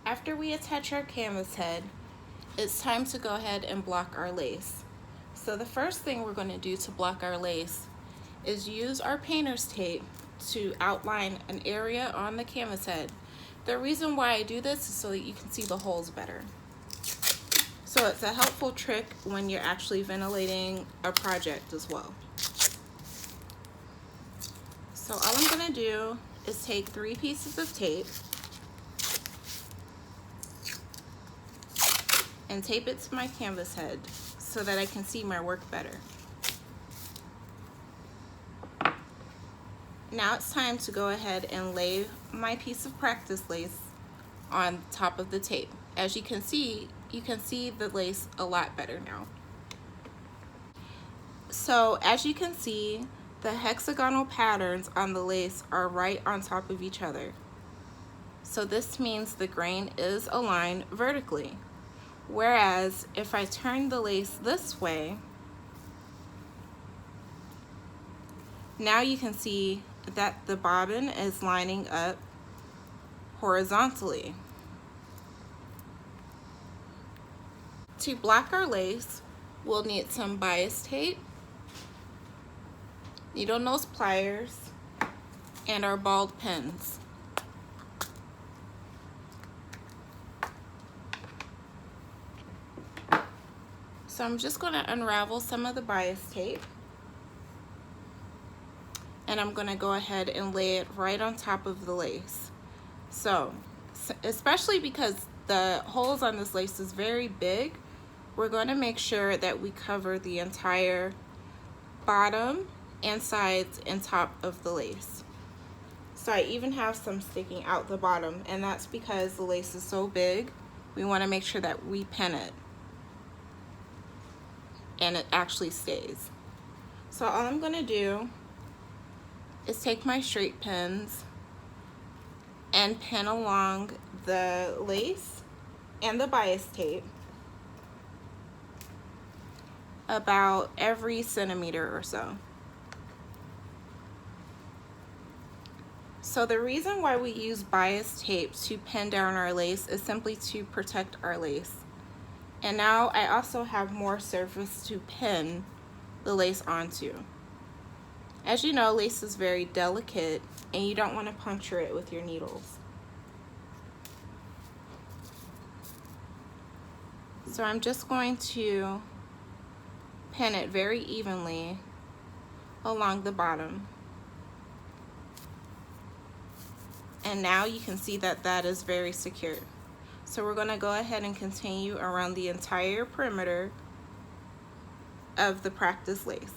After we attach our canvas head, it's time to go ahead and block our lace. So the first thing we're going to do to block our lace is use our painter's tape to outline an area on the canvas head. The reason why I do this is so that you can see the holes better. So it's a helpful trick when you're actually ventilating a project as well. So all I'm going to do is take 3 pieces of tape and tape it to my canvas head so that I can see my work better. Now it's time to go ahead and lay my piece of practice lace on top of the tape. As you can see the lace a lot better now. So as you can see, the hexagonal patterns on the lace are right on top of each other. So this means the grain is aligned vertically. Whereas if I turn the lace this way, now you can see that the bobbin is lining up horizontally. To block our lace, we'll need some bias tape, needle nose pliers, and our balled pins. So I'm just going to unravel some of the bias tape, and I'm going to go ahead and lay it right on top of the lace. So especially because the holes on this lace is very big, we're going to make sure that we cover the entire bottom and sides and top of the lace. So I even have some sticking out the bottom, and that's because the lace is so big, we want to make sure that we pin it and it actually stays. So all I'm going to do is take my straight pins and pin along the lace and the bias tape about every centimeter or so. So the reason why we use bias tape to pin down our lace is simply to protect our lace. And now I also have more surface to pin the lace onto. As you know, lace is very delicate and you don't want to puncture it with your needles. So I'm just going to pin it very evenly along the bottom. And now you can see that that is very secure. So we're going to go ahead and continue around the entire perimeter of the practice lace.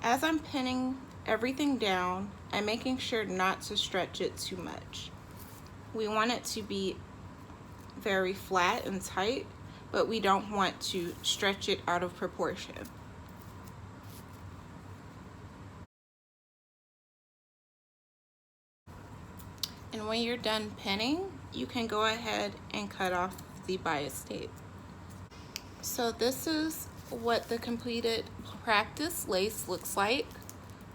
As I'm pinning everything down, I'm making sure not to stretch it too much. We want it to be very flat and tight, but we don't want to stretch it out of proportion. And when you're done pinning, you can go ahead and cut off the bias tape. So this is what the completed practice lace looks like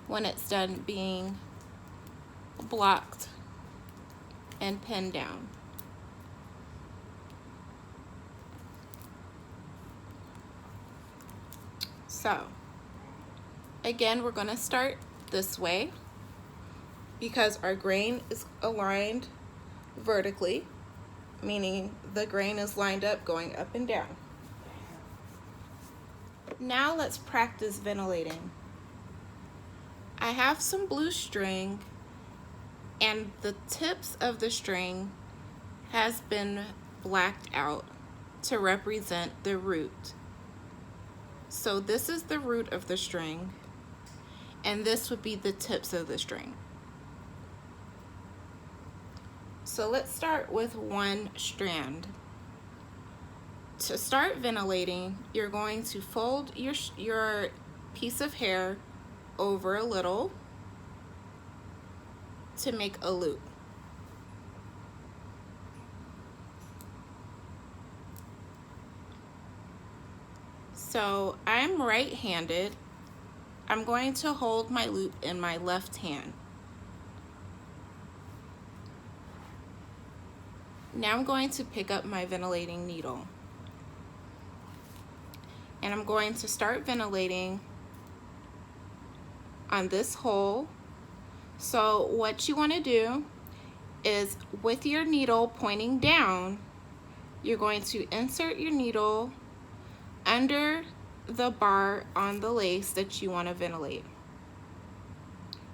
when it's done being blocked and pinned down. So again, we're going to start this way because our grain is aligned vertically, meaning the grain is lined up going up and down. Now let's practice ventilating. I have some blue string, and the tips of the string has been blacked out to represent the root. So this is the root of the string, and this would be the tips of the string. So let's start with one strand. To start ventilating, you're going to fold your piece of hair over a little to make a loop. So I'm right-handed. I'm going to hold my loop in my left hand. Now I'm going to pick up my ventilating needle. And I'm going to start ventilating on this hole. So what you want to do is, with your needle pointing down, you're going to insert your needle under the bar on the lace that you want to ventilate.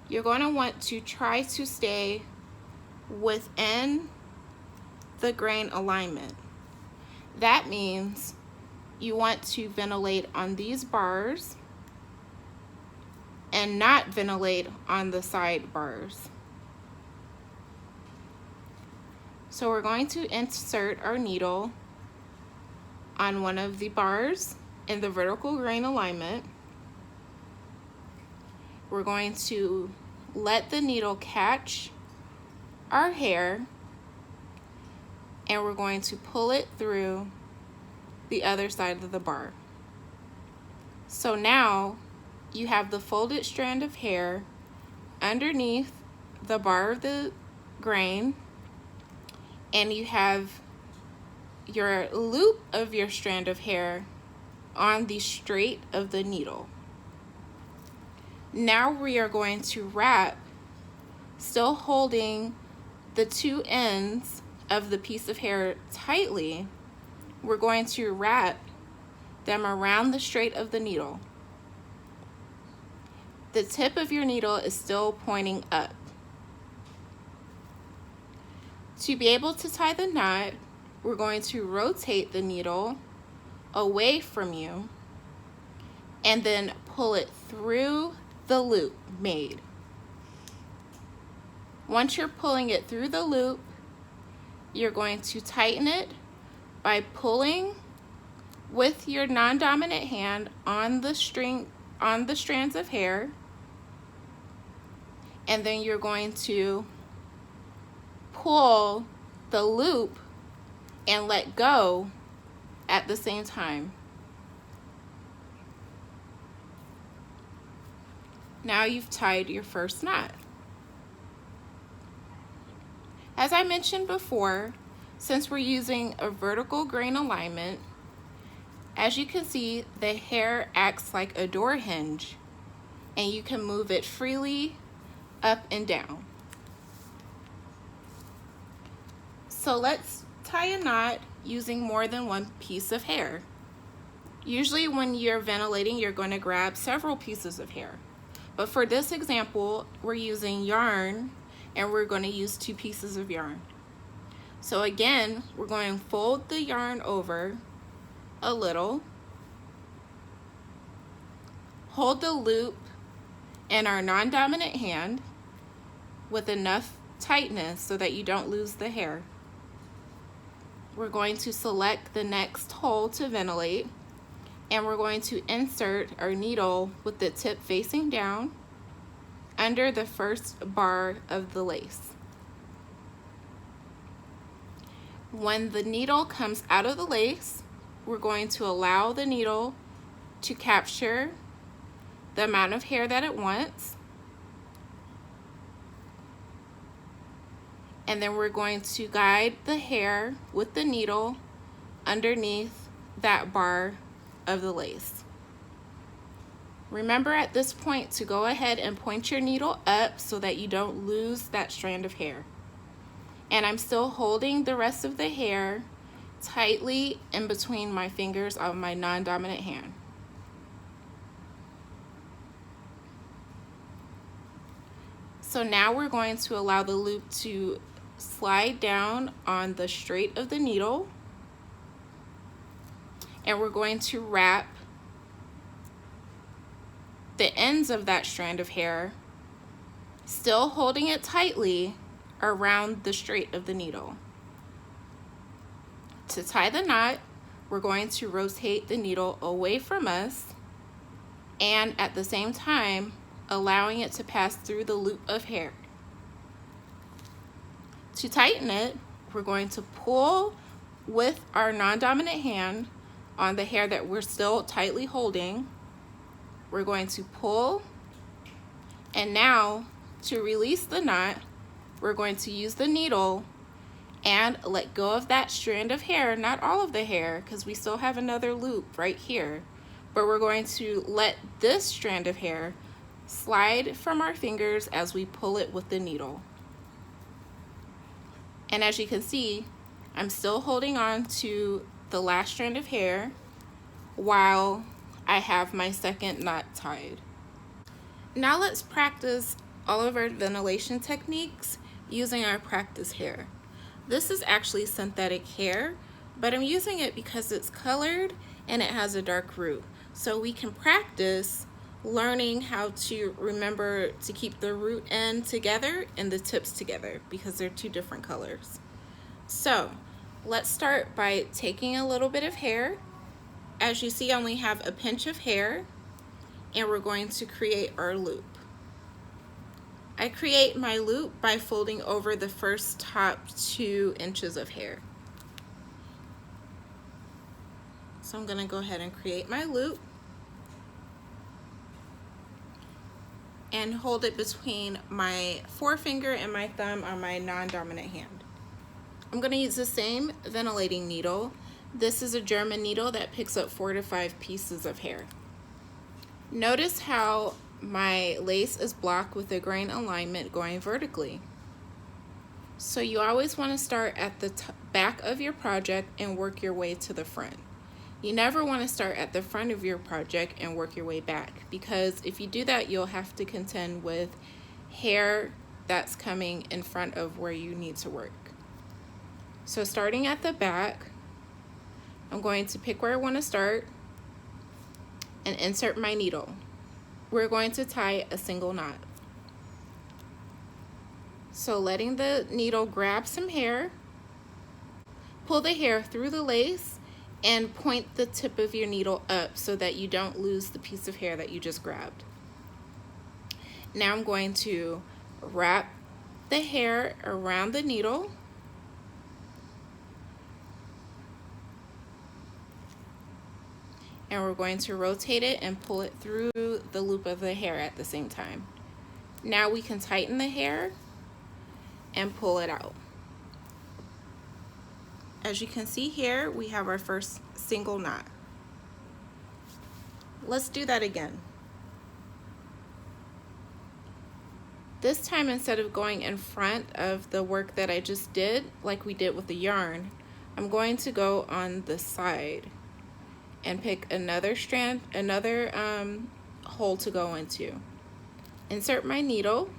You're going to want to try to stay within the grain alignment. That means you want to ventilate on these bars and not ventilate on the side bars. So we're going to insert our needle on one of the bars in the vertical grain alignment. We're going to let the needle catch our hair, and we're going to pull it through the other side of the bar. So now you have the folded strand of hair underneath the bar of the grain, and you have your loop of your strand of hair on the straight of the needle. Now we are going to wrap, still holding the two ends of the piece of hair tightly. We're going to wrap them around the straight of the needle. The tip of your needle is still pointing up. To be able to tie the knot, we're going to rotate the needle away from you and then pull it through the loop made. Once you're pulling it through the loop, you're going to tighten it by pulling with your non-dominant hand on the strands of hair, and then you're going to pull the loop and let go at the same time. Now you've tied your first knot. As I mentioned before, since we're using a vertical grain alignment, as you can see, the hair acts like a door hinge, and you can move it freely up and down. So let's tie a knot using more than one piece of hair. Usually when you're ventilating, you're going to grab several pieces of hair. But for this example, we're using yarn, and we're going to use 2 pieces of yarn. So again, we're going to fold the yarn over a little, hold the loop in our non-dominant hand with enough tightness so that you don't lose the hair. We're going to select the next hole to ventilate, and we're going to insert our needle with the tip facing down under the first bar of the lace. When the needle comes out of the lace, we're going to allow the needle to capture the amount of hair that it wants. And then we're going to guide the hair with the needle underneath that bar of the lace. Remember at this point to go ahead and point your needle up so that you don't lose that strand of hair. And I'm still holding the rest of the hair tightly in between my fingers of my non-dominant hand. So now we're going to allow the loop to slide down on the straight of the needle, and we're going to wrap the ends of that strand of hair, still holding it tightly around the straight of the needle. To tie the knot, we're going to rotate the needle away from us, and at the same time allowing it to pass through the loop of hair. To tighten it, we're going to pull with our non-dominant hand on the hair that we're still tightly holding, we're going to pull, and now to release the knot, we're going to use the needle and let go of that strand of hair, not all of the hair, because we still have another loop right here, but we're going to let this strand of hair slide from our fingers as we pull it with the needle. And as you can see, I'm still holding on to the last strand of hair while I have my second knot tied. Now let's practice all of our ventilation techniques using our practice hair. This is actually synthetic hair, but I'm using it because it's colored and it has a dark root. So we can practice learning how to remember to keep the root end together and the tips together because they're two different colors. So let's start by taking a little bit of hair. As you see, I only have a pinch of hair, and we're going to create our loop. I create my loop by folding over the first top 2 inches of hair. So I'm going to go ahead and create my loop and hold it between my forefinger and my thumb on my non-dominant hand. I'm going to use the same ventilating needle. This is a German needle that picks up 4 to 5 pieces of hair. Notice how my lace is blocked with the grain alignment going vertically. So you always want to start at the back of your project and work your way to the front. You never want to start at the front of your project and work your way back, because if you do that, you'll have to contend with hair that's coming in front of where you need to work. So starting at the back, I'm going to pick where I want to start and insert my needle. We're going to tie a single knot. So letting the needle grab some hair, pull the hair through the lace, and point the tip of your needle up so that you don't lose the piece of hair that you just grabbed. Now I'm going to wrap the hair around the needle, and we're going to rotate it and pull it through the loop of the hair at the same time. Now we can tighten the hair and pull it out. As you can see here, we have our first single knot. Let's do that again. This time, instead of going in front of the work that I just did, like we did with the yarn, I'm going to go on the side and pick another strand, another hole to go into. Insert my needle,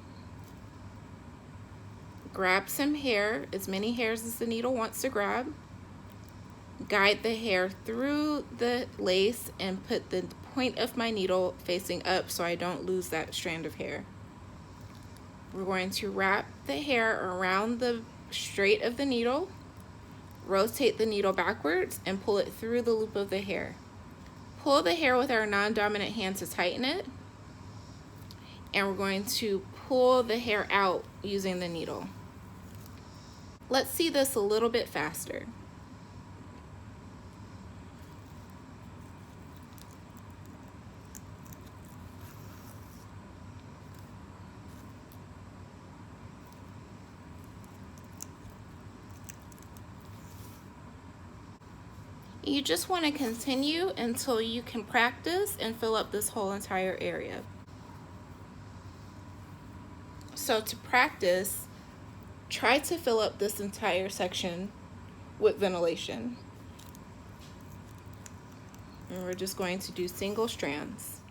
grab some hair, as many hairs as the needle wants to grab, guide the hair through the lace, and put the point of my needle facing up so I don't lose that strand of hair. We're going to wrap the hair around the straight of the needle, rotate the needle backwards, and pull it through the loop of the hair. Pull the hair with our non-dominant hand to tighten it, and we're going to pull the hair out using the needle. Let's see this a little bit faster. You just want to continue until you can practice and fill up this whole entire area. So to practice, try to fill up this entire section with ventilation. And we're just going to do single strands.